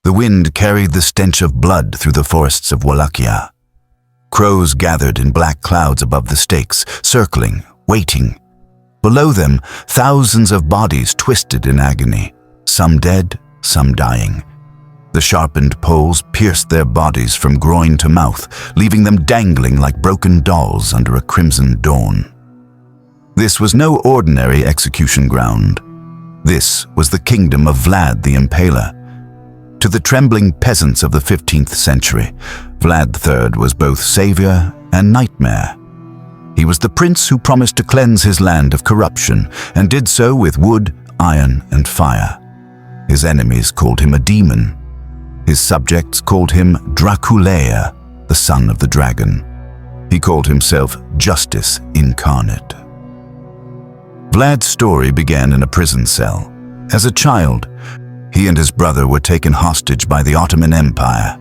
The wind carried the stench of blood through the forests of Wallachia. Crows gathered in black clouds above the stakes, circling, waiting. Below them, thousands of bodies twisted in agony, some dead, some dying. The sharpened poles pierced their bodies from groin to mouth, leaving them dangling like broken dolls under a crimson dawn. This was no ordinary execution ground. This was the kingdom of Vlad the Impaler. To the trembling peasants of the 15th century, Vlad III was both savior and nightmare. He was the prince who promised to cleanse his land of corruption, and did so with wood, iron, and fire. His enemies called him a demon. His subjects called him Dracula, the son of the dragon. He called himself Justice Incarnate. Vlad's story began in a prison cell. As a child, he and his brother were taken hostage by the Ottoman Empire,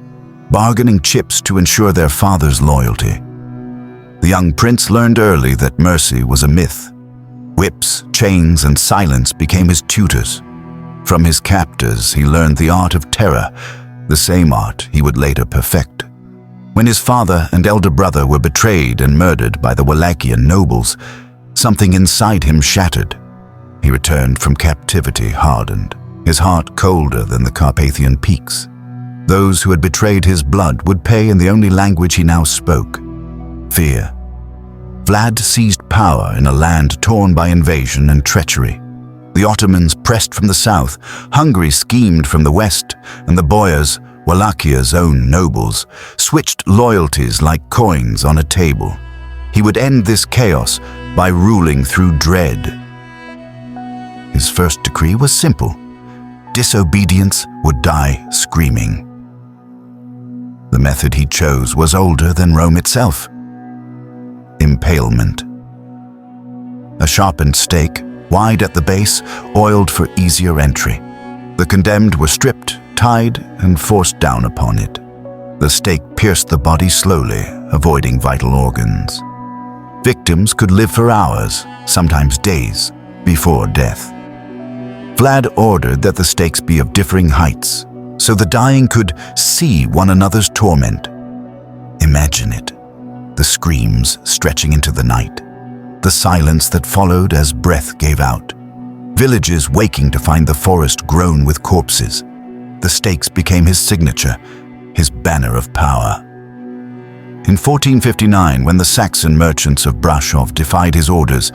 bargaining chips to ensure their father's loyalty. The young prince learned early that mercy was a myth. Whips, chains, and silence became his tutors. From his captors, he learned the art of terror, the same art he would later perfect. When his father and elder brother were betrayed and murdered by the Wallachian nobles, something inside him shattered. He returned from captivity hardened, his heart colder than the Carpathian peaks. Those who had betrayed his blood would pay in the only language he now spoke: fear. Vlad seized power in a land torn by invasion and treachery. The Ottomans pressed from the south, Hungary schemed from the west, and the boyars, Wallachia's own nobles, switched loyalties like coins on a table. He would end this chaos by ruling through dread. His first decree was simple: disobedience would die screaming. The method he chose was older than Rome itself: impalement. A sharpened stake, wide at the base, oiled for easier entry. The condemned were stripped, tied, and forced down upon it. The stake pierced the body slowly, avoiding vital organs. Victims could live for hours, sometimes days, before death. Vlad ordered that the stakes be of differing heights, so the dying could see one another's torment. Imagine it: the screams stretching into the night, the silence that followed as breath gave out, villages waking to find the forest grown with corpses. The stakes became his signature, his banner of power. In 1459, when the Saxon merchants of Brasov defied his orders,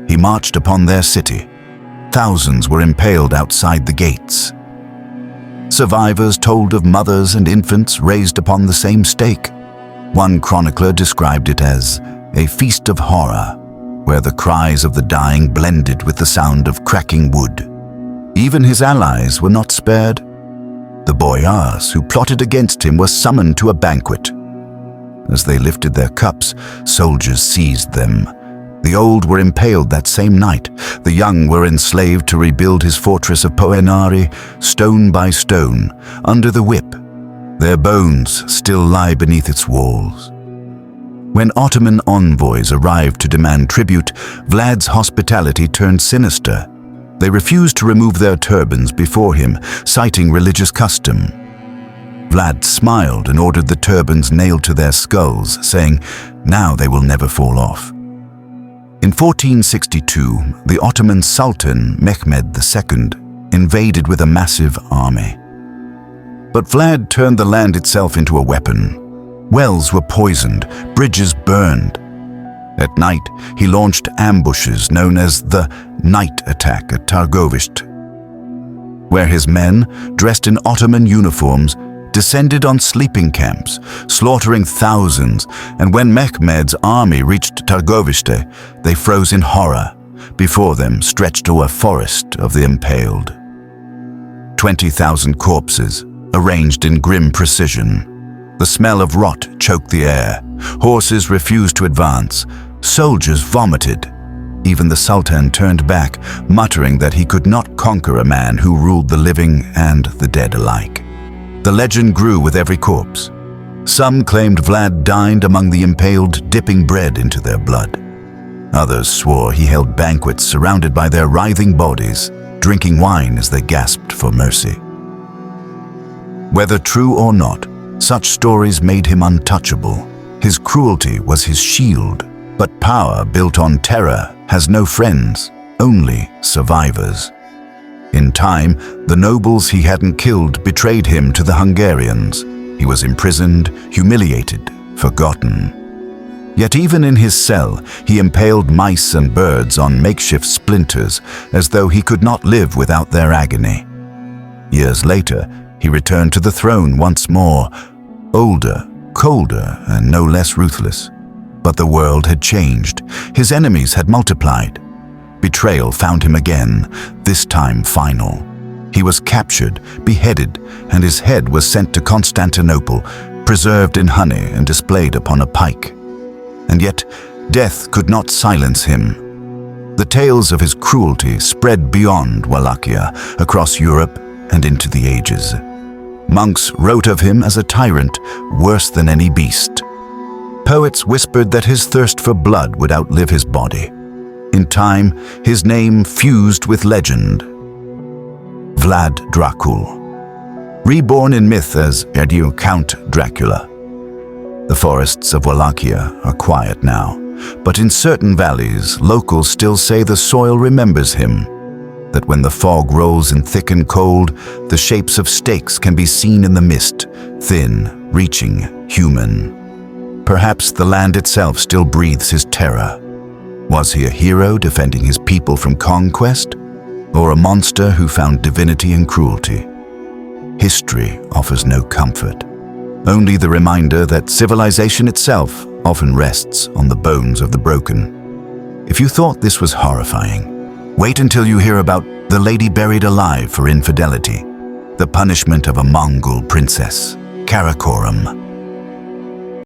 he marched upon their city. Thousands were impaled outside the gates. Survivors told of mothers and infants raised upon the same stake. One chronicler described it as a feast of horror, where the cries of the dying blended with the sound of cracking wood. Even his allies were not spared. The boyars who plotted against him were summoned to a banquet. As they lifted their cups, soldiers seized them. The old were impaled that same night. The young were enslaved to rebuild his fortress of Poenari, stone by stone, under the whip. Their bones still lie beneath its walls. When Ottoman envoys arrived to demand tribute, Vlad's hospitality turned sinister. They refused to remove their turbans before him, citing religious custom. Vlad smiled and ordered the turbans nailed to their skulls, saying, "Now they will never fall off." In 1462, the Ottoman Sultan Mehmed II invaded with a massive army. But Vlad turned the land itself into a weapon. Wells were poisoned, bridges burned. At night, he launched ambushes known as the Night Attack at Targovishte, where his men, dressed in Ottoman uniforms, descended on sleeping camps, slaughtering thousands, and when Mehmed's army reached Targovishte, they froze in horror. Before them stretched a forest of the impaled. 20,000 corpses, arranged in grim precision. The smell of rot choked the air. Horses refused to advance. Soldiers vomited. Even the Sultan turned back, muttering that he could not conquer a man who ruled the living and the dead alike. The legend grew with every corpse. Some claimed Vlad dined among the impaled, dipping bread into their blood. Others swore he held banquets surrounded by their writhing bodies, drinking wine as they gasped for mercy. Whether true or not, such stories made him untouchable. His cruelty was his shield, but power built on terror has no friends, only survivors. In time, the nobles he hadn't killed betrayed him to the Hungarians. He was imprisoned, humiliated, forgotten. Yet even in his cell, he impaled mice and birds on makeshift splinters, as though he could not live without their agony. Years later, he returned to the throne once more, older, colder, and no less ruthless. But the world had changed. His enemies had multiplied. Betrayal found him again, this time final. He was captured, beheaded, and his head was sent to Constantinople, preserved in honey and displayed upon a pike. And yet, death could not silence him. The tales of his cruelty spread beyond Wallachia, across Europe and into the ages. Monks wrote of him as a tyrant, worse than any beast. Poets whispered that his thirst for blood would outlive his body. In time, his name fused with legend. Vlad Dracula. Reborn in myth as Count Dracula. The forests of Wallachia are quiet now, but in certain valleys, locals still say the soil remembers him. That when the fog rolls in thick and cold, the shapes of stakes can be seen in the mist, thin, reaching, human. Perhaps the land itself still breathes his terror. Was he a hero defending his people from conquest, or a monster who found divinity in cruelty? History offers no comfort, only the reminder that civilization itself often rests on the bones of the broken. If you thought this was horrifying, wait until you hear about the lady buried alive for infidelity, the punishment of a Mongol princess, Karakorum.